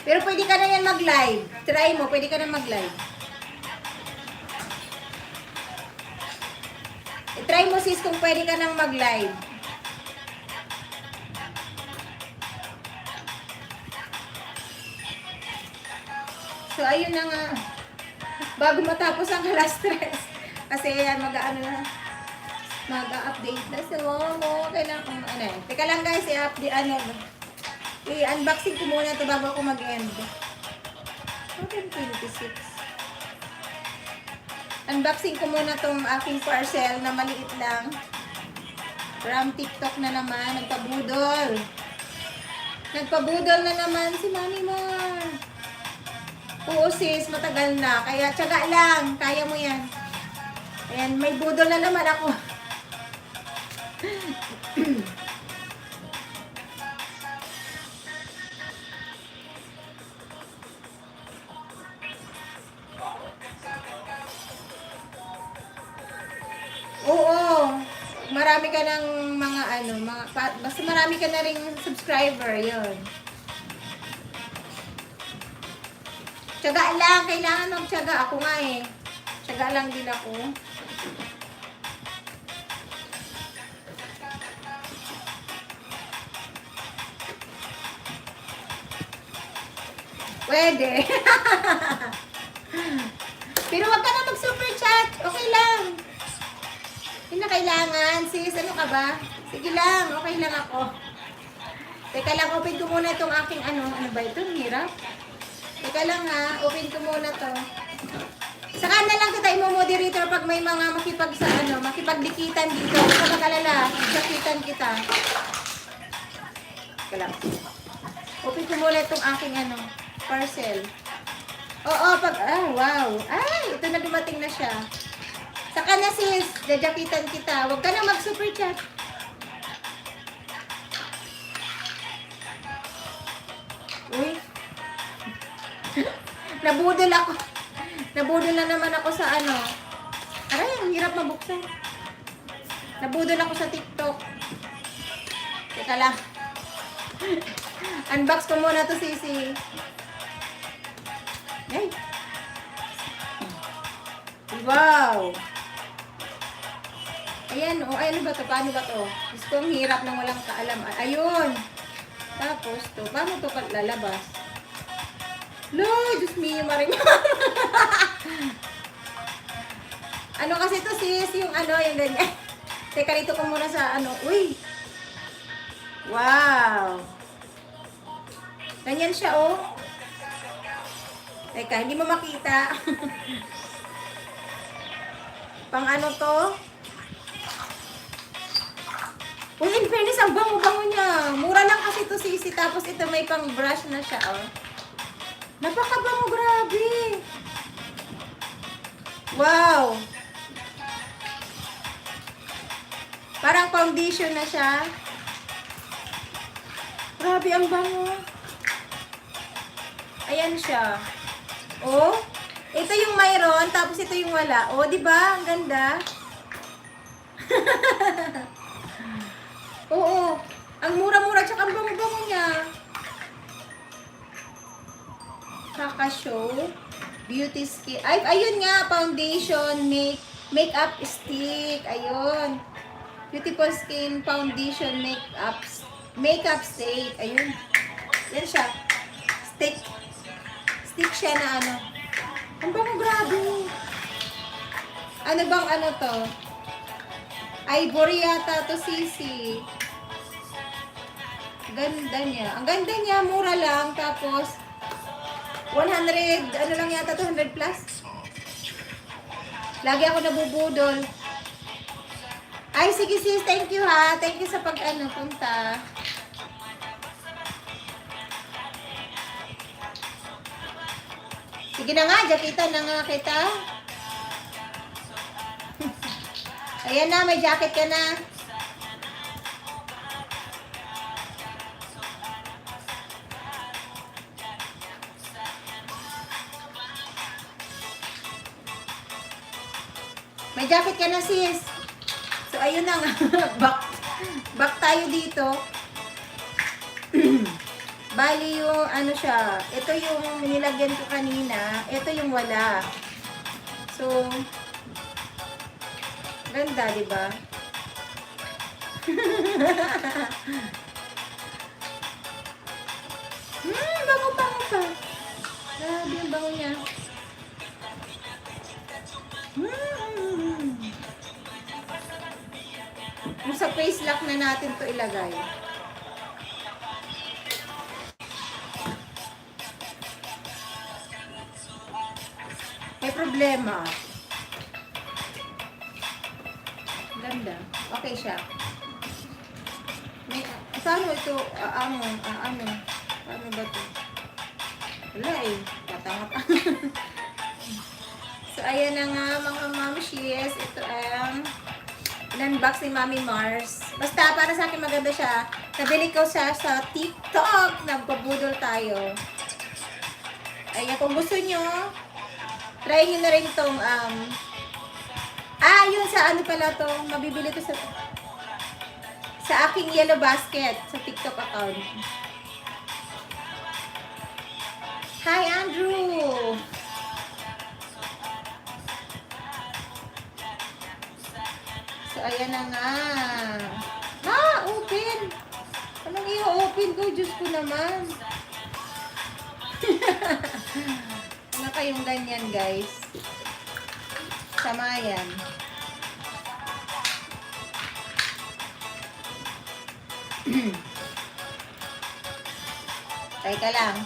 Pero pwede ka na yan mag-live. Try mo, pwede ka na mag-live. I-try mo sis kung pwede ka nang mag-live. So, ayun na nga. Bago matapos ang stress. Kasi yan, mag-update na. So, kailangan, Teka lang guys, i-unboxing ko muna ito bago ako mag-end. 26. Unboxing ko muna itong aking parcel na maliit lang. From TikTok na naman, nagpabudol. Nagpabudol na naman si Mami Mar. Oo sis, matagal na. Kaya tiyaga lang, kaya mo yan. Ayan, may budol na naman ako. Oo, marami ka ng basta marami ka na ring subscriber, yun. Tiyaga lang, kailangan magtiyaga. Ako nga eh. Tiyaga lang din ako. Pwede. Pero wag ka na mag-super chat. Okay lang. Hindi na kailangan. Sis, ano ka ba? Sige lang, okay lang ako. Teka lang, open ko muna itong aking ano ba ito? Hirap. Teka lang ha, open ko muna to. Saka na lang kita imo-moderator pag may mga makipagdikitan dito. Huwag ka mag-alala, sakitan kita. Teka lang. Open ko muna itong aking parcel. Oo, wow. Ay, ito na dumating na siya. Saka na sis, jajakitan kita. Huwag ka na mag-super chat. Uy. Nabudol ako. Nabudol na naman ako sa Aray, ang hirap mabuksan. Nabudol ako sa TikTok. Teka lang. Unbox ko muna to, Sisi. Ay. Wow. Ayan, ano ba to? Paano ba to? Gusto kong hirap nang walang kaalam. Ayun. Tapos to, paano to lalabas? Lord, Diyos mio, maring. Ano kasi to sis, yung ganyan. Teka, dito ko muna sa uy. Wow. Ganyan siya, oh. Teka, hindi mo makita. Pang to? Uy, in fairness, ang bango-bango niya. Mura lang kasi to sisi, tapos ito may pang brush na siya, oh. Napakabango, grabe. Wow. Parang foundation na siya. Grabe, ang bango. Ayan siya. Oh, ito yung mayroon, tapos ito yung wala. Oh, di ba? Ang ganda. Oo. Ang mura-mura, tsaka ang bango-bango niya. Kaka-show. Beauty skin. Ay, ayun nga, foundation, makeup stick. Ayun. Beautiful skin foundation makeup stick. Ayun. Yan siya. Stick siya na Ang bango, grabe. Ano bang to? Ivory yata to, sisi. Ganda niya. Ang ganda niya, mura lang. Tapos, 100, lang yata, 200 plus. Lagi ako nabubudol. Ay, sige sis, thank you ha. Thank you sa punta. Sige na nga, jaketan na nga kita. Ayan na, may jacket ka na. May jacket ka na sis. So, ayun na nga. Back tayo dito. Bali yung ano siya, ito yung nilagyan ko kanina, ito yung wala. So, ganda, di ba? Bango-bango pa. Grabe yung bango niya. Kung sa face lock na natin to ilagay. May problema. Ganda. Okay siya. May, paano ito? Ano? Paano ba ito? Wala eh. Tatanga pa. So, ayan na nga mga mamshies. Ito ang in-unbox ni Mami Mars. Basta para sa akin maganda siya. Nabili ko siya sa TikTok. Nagpabudol tayo. Ayan, kung gusto nyo, try nyo na rin itong, yun sa ano pala to, mabibili to sa aking yellow basket, sa TikTok account. Hi, Andrew! So, ayan na nga. Open! Anong i-open ko? Diyos ko naman. Ano kayong ganyan, guys? Samayan. Teka lang.